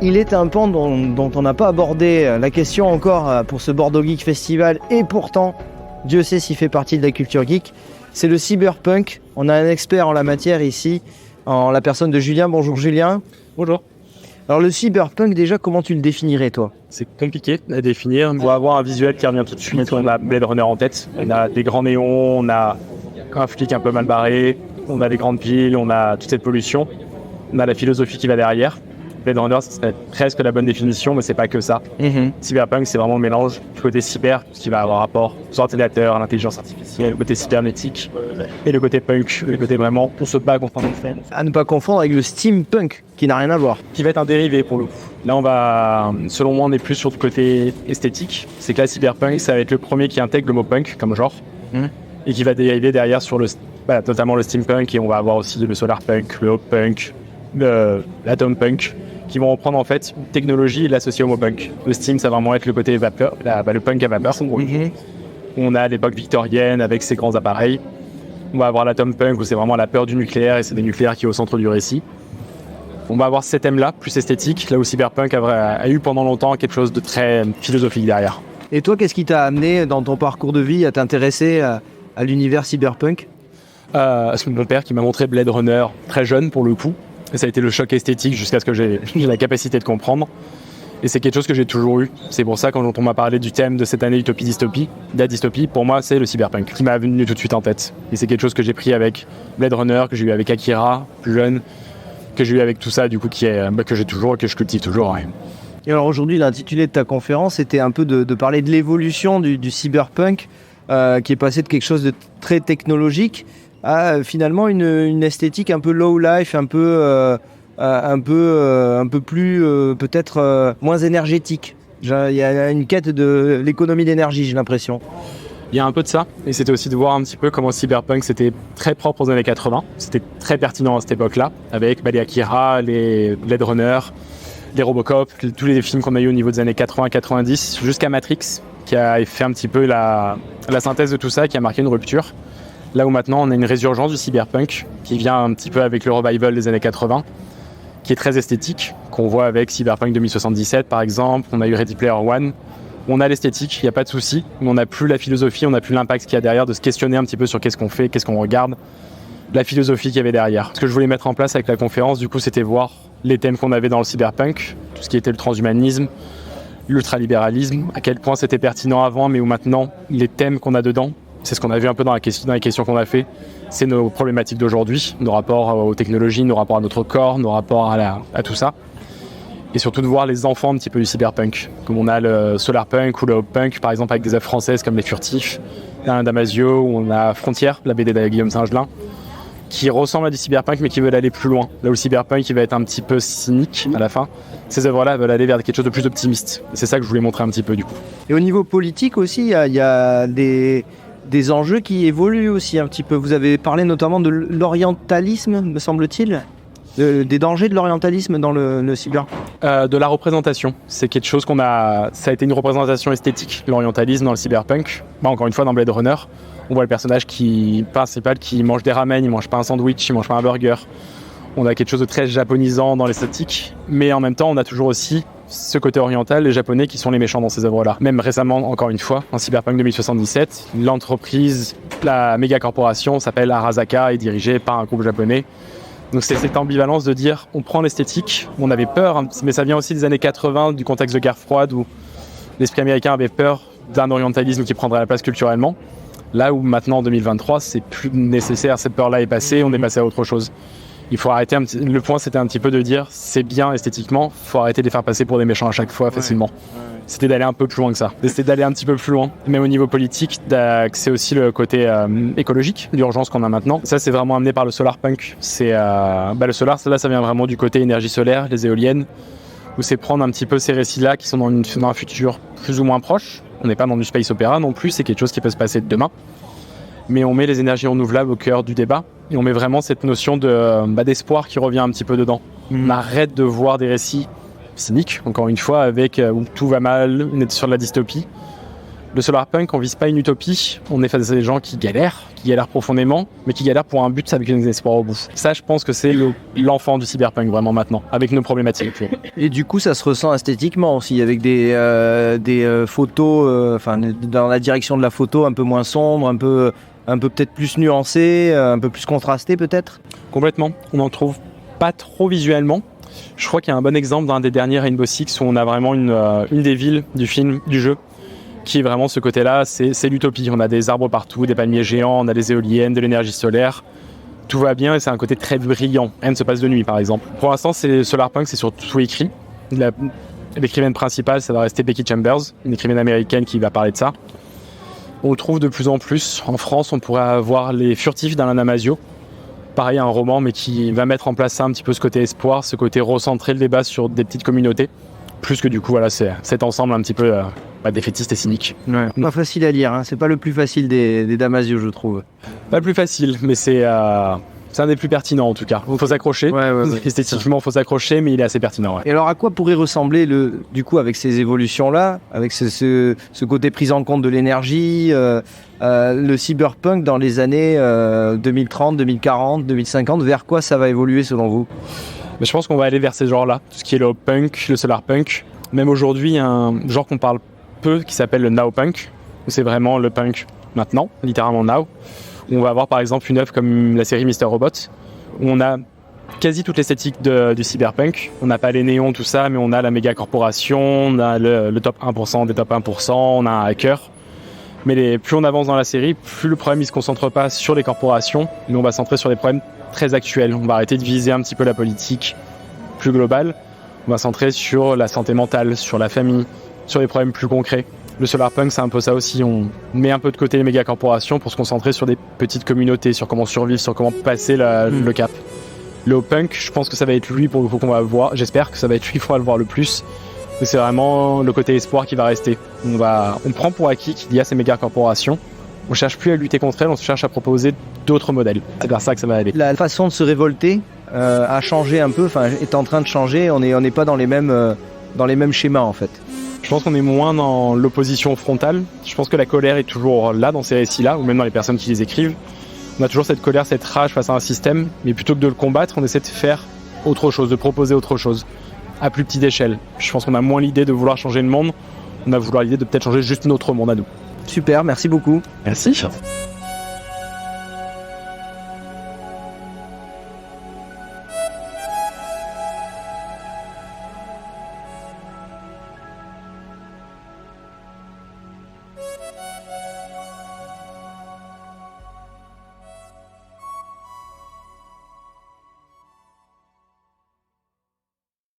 il est un pan dont on n'a pas abordé la question encore pour ce Bordeaux Geek Festival, et pourtant, Dieu sait s'il fait partie de la culture geek, c'est le cyberpunk. On a un expert en la matière ici, en la personne de Julien. Bonjour Julien. Bonjour. Alors le cyberpunk, déjà, comment tu le définirais toi ? C'est compliqué à définir. On va avoir un visuel qui revient tout de suite. On a Blade Runner en tête. On a des grands néons, on a un flic un peu mal barré, on a des grandes villes, on a toute cette pollution. On a la philosophie qui va derrière. Blade Runner, ce serait presque la bonne définition, mais c'est pas que ça. Cyberpunk, c'est vraiment le mélange du côté cyber, ce qui va avoir rapport aux ordinateurs, à l'intelligence artificielle, le côté cybernétique, et le côté punk, le côté vraiment, on se bat contre un fait. À ne pas confondre avec le steampunk, qui n'a rien à voir. Qui va être un dérivé pour le coup. Là, on va, selon moi, on est plus sur le côté esthétique. C'est que là, cyberpunk, ça va être le premier qui intègre le mot punk comme genre, et qui va dériver derrière sur notamment le steampunk, et on va avoir aussi le solarpunk, le hop-punk, l'atom punk, qui vont reprendre en fait une technologie et l'associer au mot punk. Le steam, ça va vraiment être le côté vapeur, le punk à vapeur. On a l'époque victorienne avec ses grands appareils. On va avoir l'atom punk où c'est vraiment la peur du nucléaire, et c'est le nucléaire qui est au centre du récit. On va avoir ces thèmes-là, plus esthétiques, là où cyberpunk a eu pendant longtemps quelque chose de très philosophique derrière. Et toi, qu'est-ce qui t'a amené dans ton parcours de vie à t'intéresser à l'univers cyberpunk ? C'est mon père qui m'a montré Blade Runner très jeune pour le coup. Et ça a été le choc esthétique jusqu'à ce que j'ai la capacité de comprendre. Et c'est quelque chose que j'ai toujours eu. C'est pour ça, quand on m'a parlé du thème de cette année Utopie-Dystopie, la dystopie, pour moi, c'est le cyberpunk qui m'a venu tout de suite en tête. Et c'est quelque chose que j'ai pris avec Blade Runner, que j'ai eu avec Akira, plus jeune, que j'ai eu avec tout ça, du coup, que j'ai toujours et que je cultive toujours. Ouais. Et alors aujourd'hui, l'intitulé de ta conférence était un peu de parler de l'évolution du cyberpunk, qui est passé de quelque chose de très technologique à finalement une esthétique un peu low life, un peu plus peut-être moins énergétique. Il y a une quête de l'économie d'énergie, j'ai l'impression. Il y a un peu de ça, et c'était aussi de voir un petit peu comment cyberpunk c'était très propre aux années 80. C'était très pertinent à cette époque-là, avec les Akira, les Blade Runner, les Robocop, tous les films qu'on a eu au niveau des années 80-90, jusqu'à Matrix, qui a fait un petit peu la synthèse de tout ça, qui a marqué une rupture. Là où maintenant on a une résurgence du cyberpunk qui vient un petit peu avec le revival des années 80, qui est très esthétique, qu'on voit avec Cyberpunk 2077 par exemple. On a eu Ready Player One, on a l'esthétique, il n'y a pas de souci, mais on n'a plus la philosophie, on n'a plus l'impact qu'il y a derrière, de se questionner un petit peu sur qu'est-ce qu'on fait, qu'est-ce qu'on regarde, la philosophie qu'il y avait derrière. Ce que je voulais mettre en place avec la conférence, du coup, c'était voir les thèmes qu'on avait dans le cyberpunk, tout ce qui était le transhumanisme, l'ultralibéralisme, à quel point c'était pertinent avant, mais où maintenant, les thèmes qu'on a dedans, c'est ce qu'on a vu un peu dans les questions qu'on a fait, c'est nos problématiques d'aujourd'hui, nos rapports aux technologies, nos rapports à notre corps, nos rapports à tout ça. Et surtout de voir les enfants un petit peu du cyberpunk, comme on a le solarpunk ou le hop-punk, par exemple avec des œuvres françaises comme Les Furtifs, Damasio, ou on a Frontières, la BD de Guillaume Singelin, qui ressemblent à du cyberpunk mais qui veulent aller plus loin. Là où le cyberpunk il va être un petit peu cynique à la fin, ces œuvres-là veulent aller vers quelque chose de plus optimiste. C'est ça que je voulais montrer un petit peu du coup. Et au niveau politique aussi, il y a des enjeux qui évoluent aussi un petit peu. Vous avez parlé notamment de l'orientalisme, me semble-t-il, des dangers de l'orientalisme dans le cyber. De la représentation, c'est quelque chose ça a été une représentation esthétique, l'orientalisme dans le cyberpunk. Encore une fois, dans Blade Runner, on voit le personnage principal qui mange des ramen, il mange pas un sandwich, il mange pas un burger. On a quelque chose de très japonisant dans l'esthétique, mais en même temps, on a toujours aussi ce côté oriental, les Japonais qui sont les méchants dans ces œuvres-là. Même récemment, encore une fois, en Cyberpunk 2077, l'entreprise, la méga corporation s'appelle Arasaka et est dirigée par un groupe japonais. Donc c'est cette ambivalence de dire, on prend l'esthétique, on avait peur, mais ça vient aussi des années 80, du contexte de guerre froide, où l'esprit américain avait peur d'un orientalisme qui prendrait la place culturellement. Là où maintenant, en 2023, c'est plus nécessaire, cette peur-là est passée, on est passé à autre chose. Il faut arrêter, le point c'était un petit peu de dire, c'est bien esthétiquement, il faut arrêter de les faire passer pour des méchants à chaque fois facilement. C'était d'aller un peu plus loin que ça, c'était d'aller un petit peu plus loin. Même au niveau politique, c'est aussi le côté écologique, l'urgence qu'on a maintenant. Ça c'est vraiment amené par le solarpunk. Le solar, là ça vient vraiment du côté énergie solaire, les éoliennes, où c'est prendre un petit peu ces récits-là qui sont dans un futur plus ou moins proche. On n'est pas dans du space opéra non plus, c'est quelque chose qui peut se passer demain. Mais on met les énergies renouvelables au cœur du débat et on met vraiment cette notion d'espoir qui revient un petit peu dedans. On arrête de voir des récits cyniques, encore une fois, où tout va mal, on est sur de la dystopie. Le solarpunk, on vise pas une utopie, on est face à des gens qui galèrent profondément, mais qui galèrent pour un but avec un espoir au bout. Ça, je pense que c'est l'enfant du cyberpunk vraiment maintenant, avec nos problématiques. Et du coup, ça se ressent esthétiquement aussi, avec des photos, dans la direction de la photo un peu moins sombre, un peu peut-être plus nuancée, un peu plus contrastée peut-être. Complètement, on n'en trouve pas trop visuellement. Je crois qu'il y a un bon exemple dans un des derniers Rainbow Six où on a vraiment une des villes du jeu, qui est vraiment ce côté-là, c'est l'utopie. On a des arbres partout, des palmiers géants, on a des éoliennes, de l'énergie solaire. Tout va bien et c'est un côté très brillant. Rien ne se passe de nuit, par exemple. Pour l'instant, Solarpunk, c'est surtout écrit. L'écrivaine principale, ça va rester Becky Chambers, une écrivaine américaine qui va parler de ça. On le trouve de plus en plus. En France, on pourrait avoir Les Furtifs d'Alain Damasio. Pareil, un roman, mais qui va mettre en place ça, un petit peu ce côté espoir, ce côté recentrer le débat sur des petites communautés. Plus que du coup, voilà, c'est cet ensemble un petit peu défaitiste et cynique. Ouais. Pas facile à lire, hein. C'est pas le plus facile des Damasio, je trouve. Pas le plus facile, mais c'est un des plus pertinents en tout cas. Il faut s'accrocher. Ouais. Esthétiquement, il faut s'accrocher, mais il est assez pertinent. Ouais. Et alors, à quoi pourrait ressembler du coup avec ces évolutions-là, avec ce côté prise en compte de l'énergie, le cyberpunk dans les années 2030, 2040, 2050, vers quoi ça va évoluer selon vous ? Mais je pense qu'on va aller vers ces genres-là, tout ce qui est le punk, le solarpunk. Même aujourd'hui, il y a un genre qu'on parle peu qui s'appelle le nowpunk, où c'est vraiment le punk maintenant, littéralement now. Où on va avoir par exemple une œuvre comme la série Mr. Robot, où on a quasi toute l'esthétique du cyberpunk. On n'a pas les néons, tout ça, mais on a la méga corporation, on a le top 1% des top 1%, on a un hacker. Mais plus on avance dans la série, plus le problème il se concentre pas sur les corporations, mais on va se centrer sur des problèmes très actuels. On va arrêter de viser un petit peu la politique plus globale. On va se centrer sur la santé mentale, sur la famille, sur les problèmes plus concrets. Le solarpunk, c'est un peu ça aussi. On met un peu de côté les méga corporations pour se concentrer sur des petites communautés, sur comment survivre, sur comment passer le cap. Le punk, je pense que ça va être lui pour qu'on va voir. J'espère que ça va être lui qu'on va le voir le plus. C'est vraiment le côté espoir qui va rester. On prend pour acquis qu'il y a ces méga corporations. On cherche plus à lutter contre elles, on cherche à proposer d'autres modèles. C'est vers ça que ça va aller. La façon de se révolter a changé un peu, est en train de changer. On n'est pas dans les mêmes schémas en fait. Je pense qu'on est moins dans l'opposition frontale. Je pense que la colère est toujours là dans ces récits-là, ou même dans les personnes qui les écrivent. On a toujours cette colère, cette rage face à un système, mais plutôt que de le combattre, on essaie de faire autre chose, de proposer autre chose, à plus petite échelle. Je pense qu'on a moins l'idée de vouloir changer le monde, on a vouloir l'idée de peut-être changer juste notre monde à nous. Super, merci beaucoup. Merci.